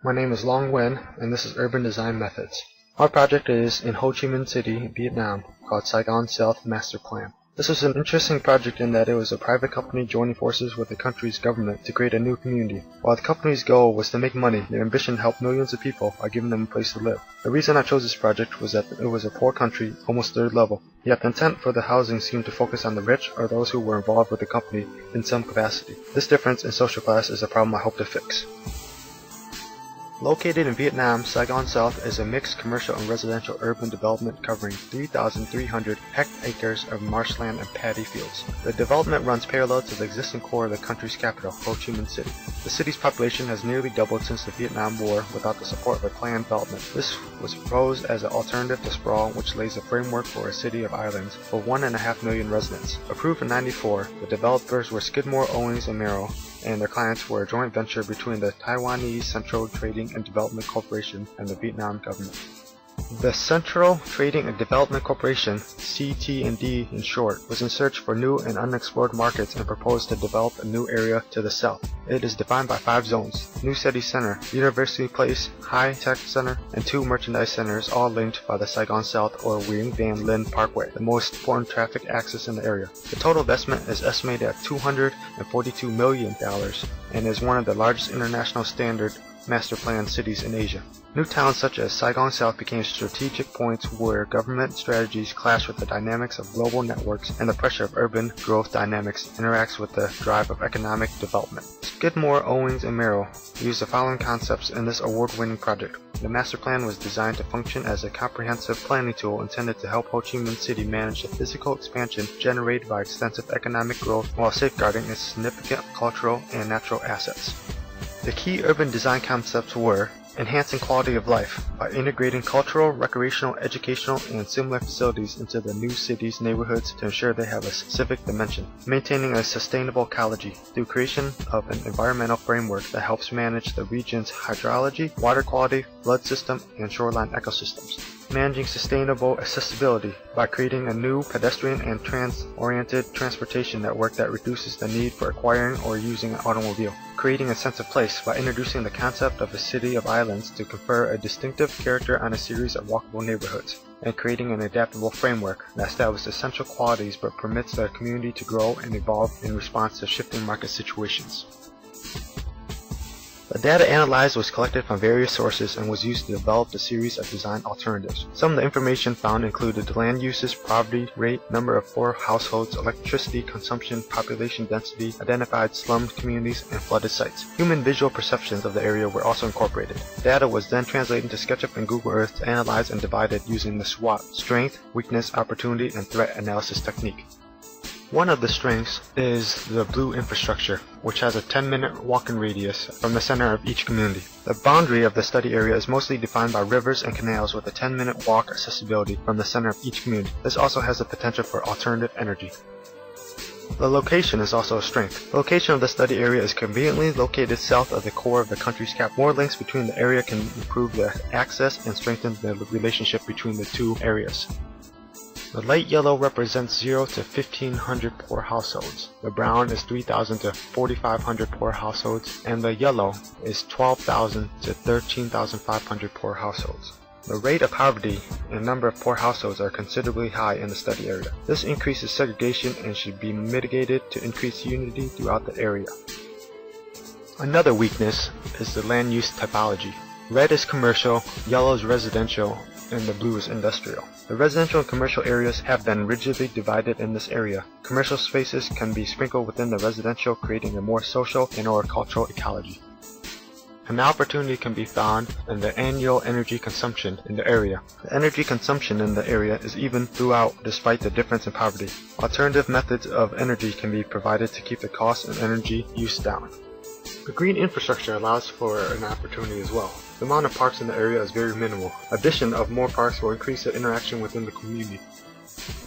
My name is Long Nguyen, and this is Urban Design Methods. Our project is in Ho Chi Minh City, Vietnam, called Saigon South Master Plan. This was an interesting project in that it was a private company joining forces with the country's government to create a new community. While the company's goal was to make money, their ambition to help millions of people by giving them a place to live. The reason I chose this project was that it was a poor country, almost third level, yet the intent for the housing seemed to focus on the rich or those who were involved with the company in some capacity. This difference in social class is a problem I hope to fix. Located in Vietnam, Saigon South is a mixed commercial and residential urban development covering 3,300 hectares of marshland and paddy fields. The development runs parallel to the existing core of the country's capital, Ho Chi Minh City. The city's population has nearly doubled since the Vietnam War without the support of a planned development. This was proposed as an alternative to sprawl, which lays a framework for a city of islands for 1.5 million residents. Approved in '94, the developers were Skidmore, Owings & Merrill, and their clients were a joint venture between the Taiwanese Central Trading and Development Corporation and the Vietnam government. The Central Trading and Development Corporation, CT&D in short, was in search for new and unexplored markets and proposed to develop a new area to the south. It is defined by 5 zones: New City Center, University Place, High Tech Center, and 2 merchandise centers, all linked by the Saigon South or Nguyen Van Linh Parkway, the most important traffic access in the area. The total investment is estimated at $242 million and is one of the largest international standard master plan cities in Asia. New towns such as Saigon South became strategic points where government strategies clash with the dynamics of global networks, and the pressure of urban growth dynamics interacts with the drive of economic development. Skidmore, Owings & Merrill used the following concepts in this award-winning project. The master plan was designed to function as a comprehensive planning tool intended to help Ho Chi Minh City manage the physical expansion generated by extensive economic growth while safeguarding its significant cultural and natural assets. The key urban design concepts were enhancing quality of life by integrating cultural, recreational, educational, and similar facilities into the new city's neighborhoods to ensure they have a civic dimension. Maintaining a sustainable ecology through creation of an environmental framework that helps manage the region's hydrology, water quality, flood system, and shoreline ecosystems. Managing sustainable accessibility by creating a new pedestrian and trans-oriented transportation network that reduces the need for acquiring or using an automobile. Creating a sense of place by introducing the concept of a city of islands to confer a distinctive character on a series of walkable neighborhoods. And creating an adaptable framework that establishes essential qualities but permits the community to grow and evolve in response to shifting market situations. The data analyzed was collected from various sources and was used to develop a series of design alternatives. Some of the information found included land uses, poverty rate, number of poor households, electricity consumption, population density, identified slummed communities, and flooded sites. Human visual perceptions of the area were also incorporated. Data was then translated into SketchUp and Google Earth to analyze and divided using the SWOT, strength, weakness, opportunity, and threat analysis technique. One of the strengths is the blue infrastructure, which has a 10-minute walking radius from the center of each community. The boundary of the study area is mostly defined by rivers and canals with a 10-minute walk accessibility from the center of each community. This also has the potential for alternative energy. The location is also a strength. The location of the study area is conveniently located south of the core of the country's capital. More links between the area can improve the access and strengthen the relationship between the two areas. The light yellow represents 0 to 1,500 poor households. The brown is 3,000 to 4,500 poor households, and the yellow is 12,000 to 13,500 poor households. The rate of poverty and number of poor households are considerably high in the study area. This increases segregation and should be mitigated to increase unity throughout the area. Another weakness is the land use typology. Red is commercial, yellow is residential, and the blue is industrial. The residential and commercial areas have been rigidly divided in this area. Commercial spaces can be sprinkled within the residential, creating a more social and/or cultural ecology. An opportunity can be found in the annual energy consumption in the area. The energy consumption in the area is even throughout despite the difference in poverty. Alternative methods of energy can be provided to keep the cost of energy use down. The green infrastructure allows for an opportunity as well. The amount of parks in the area is very minimal. Addition of more parks will increase the interaction within the community.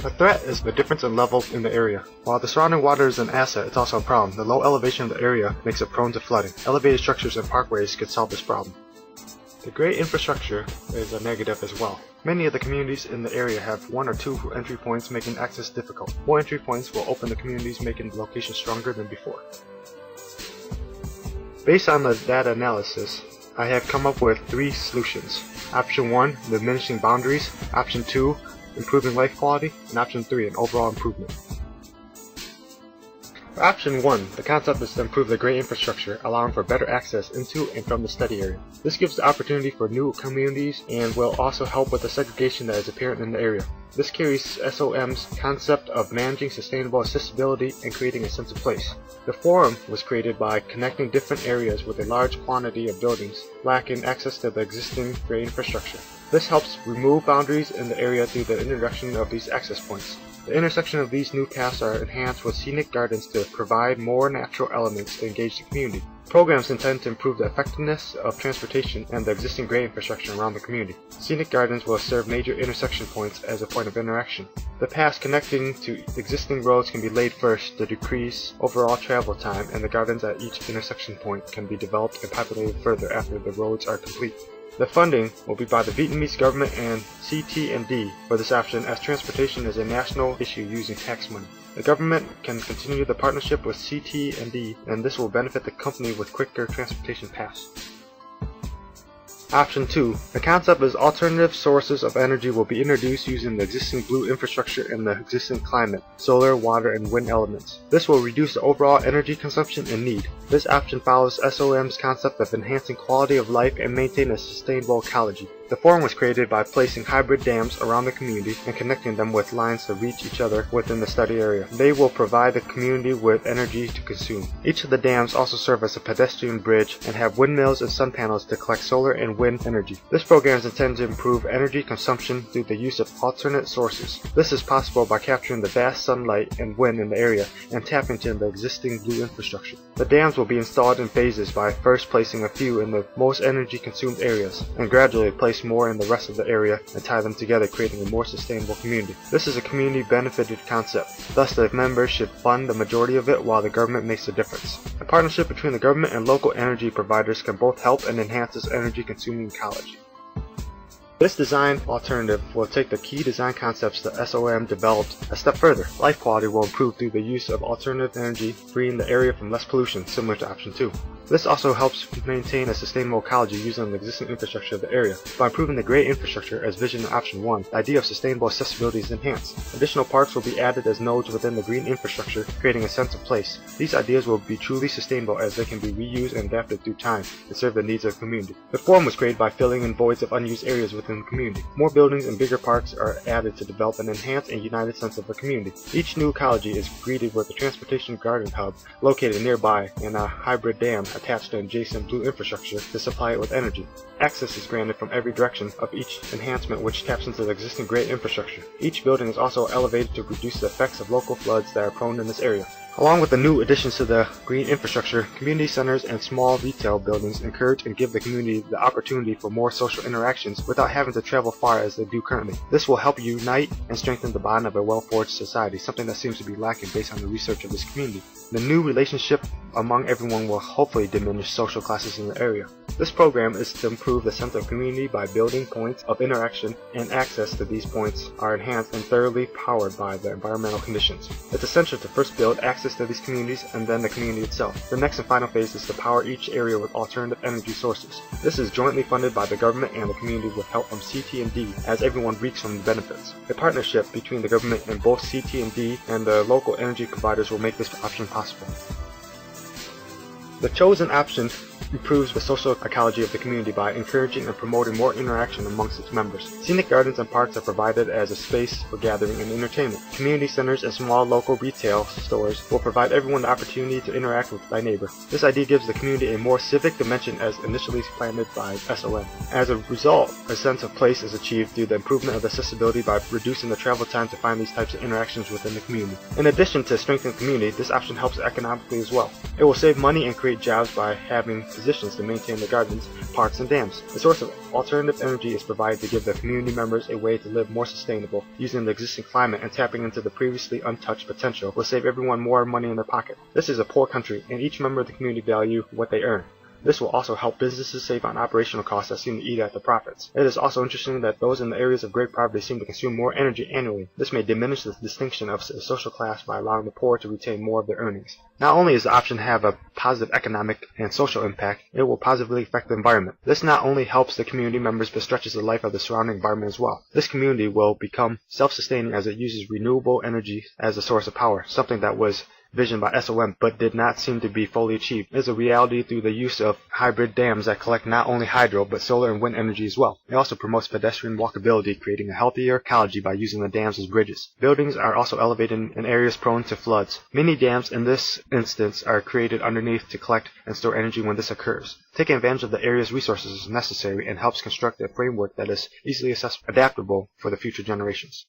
A threat is the difference in level in the area. While the surrounding water is an asset, it's also a problem. The low elevation of the area makes it prone to flooding. Elevated structures and parkways could solve this problem. The gray infrastructure is a negative as well. Many of the communities in the area have 1 or 2 entry points, making access difficult. More entry points will open the communities, making the location stronger than before. Based on the data analysis, I have come up with 3 solutions. Option 1, diminishing boundaries. Option 2, improving life quality. And option 3, an overall improvement. For option 1, the concept is to improve the gray infrastructure, allowing for better access into and from the study area. This gives the opportunity for new communities and will also help with the segregation that is apparent in the area. This carries SOM's concept of managing sustainable accessibility and creating a sense of place. The forum was created by connecting different areas with a large quantity of buildings lacking access to the existing gray infrastructure. This helps remove boundaries in the area through the introduction of these access points. The intersection of these new paths are enhanced with scenic gardens to provide more natural elements to engage the community. Programs intend to improve the effectiveness of transportation and the existing gray infrastructure around the community. Scenic gardens will serve major intersection points as a point of interaction. The paths connecting to existing roads can be laid first to decrease overall travel time, and the gardens at each intersection point can be developed and populated further after the roads are complete. The funding will be by the Vietnamese government and CT&D for this option, as transportation is a national issue using tax money. The government can continue the partnership with CT&D, and this will benefit the company with quicker transportation paths. Option 2. The concept is alternative sources of energy will be introduced using the existing blue infrastructure and the existing climate, solar, water, and wind elements. This will reduce the overall energy consumption and need. This option follows SOM's concept of enhancing quality of life and maintain a sustainable ecology. The forum was created by placing hybrid dams around the community and connecting them with lines to reach each other within the study area. They will provide the community with energy to consume. Each of the dams also serve as a pedestrian bridge and have windmills and sun panels to collect solar and wind energy. This program is intended to improve energy consumption through the use of alternate sources. This is possible by capturing the vast sunlight and wind in the area and tapping into the existing blue infrastructure. The dams will be installed in phases by first placing a few in the most energy consumed areas and gradually place more in the rest of the area and tie them together, creating a more sustainable community. This is a community benefited concept, thus the members should fund the majority of it while the government makes a difference. A partnership between the government and local energy providers can both help and enhance this energy consuming ecology. This design alternative will take the key design concepts that SOM developed a step further. Life quality will improve through the use of alternative energy, freeing the area from less pollution, similar to option 2. This also helps maintain a sustainable ecology using the existing infrastructure of the area. By improving the gray infrastructure as vision in option 1, the idea of sustainable accessibility is enhanced. Additional parks will be added as nodes within the green infrastructure, creating a sense of place. These ideas will be truly sustainable as they can be reused and adapted through time to serve the needs of the community. The forum was created by filling in voids of unused areas within the community. More buildings and bigger parks are added to develop an enhanced and united sense of the community. Each new ecology is greeted with a transportation garden hub located nearby and a hybrid dam attached to adjacent blue infrastructure to supply it with energy. Access is granted from every direction of each enhancement, which taps into the existing gray infrastructure. Each building is also elevated to reduce the effects of local floods that are prone in this area. Along with the new additions to the green infrastructure, community centers and small retail buildings encourage and give the community the opportunity for more social interactions without having to travel far as they do currently. This will help unite and strengthen the bond of a well-forged society, something that seems to be lacking based on the research of this community. The new relationship among everyone will hopefully diminish social classes in the area. This program is to improve the sense of community by building points of interaction, and access to these points are enhanced and thoroughly powered by the environmental conditions. It's essential to first build access to these communities and then the community itself. The next and final phase is to power each area with alternative energy sources. This is jointly funded by the government and the community with help from CT&D, as everyone reaps from the benefits. A partnership between the government and both CT&D and the local energy providers will make this option possible. The chosen option improves the social ecology of the community by encouraging and promoting more interaction amongst its members. Scenic gardens and parks are provided as a space for gathering and entertainment. Community centers and small local retail stores will provide everyone the opportunity to interact with thy neighbor. This idea gives the community a more civic dimension as initially planted by SOM. As a result, a sense of place is achieved through the improvement of accessibility by reducing the travel time to find these types of interactions within the community. In addition to strengthening the community, this option helps economically as well. It will save money and create jobs by having positions to maintain the gardens, parks, and dams. The source of alternative energy is provided to give the community members a way to live more sustainable using the existing climate, and tapping into the previously untouched potential will save everyone more money in their pocket. This is a poor country, and each member of the community value what they earn. This will also help businesses save on operational costs that seem to eat at the profits. It is also interesting that those in the areas of great poverty seem to consume more energy annually. This may diminish the distinction of a social class by allowing the poor to retain more of their earnings. Not only is the option to have a positive economic and social impact, it will positively affect the environment. This not only helps the community members but stretches the life of the surrounding environment as well. This community will become self-sustaining as it uses renewable energy as a source of power, something that was visioned by SOM but did not seem to be fully achieved. It is a reality through the use of hybrid dams that collect not only hydro but solar and wind energy as well. It also promotes pedestrian walkability, creating a healthier ecology by using the dams as bridges. Buildings are also elevated in areas prone to floods. Mini dams in this instance are created underneath to collect and store energy when this occurs. Taking advantage of the area's resources is necessary and helps construct a framework that is easily adaptable for the future generations.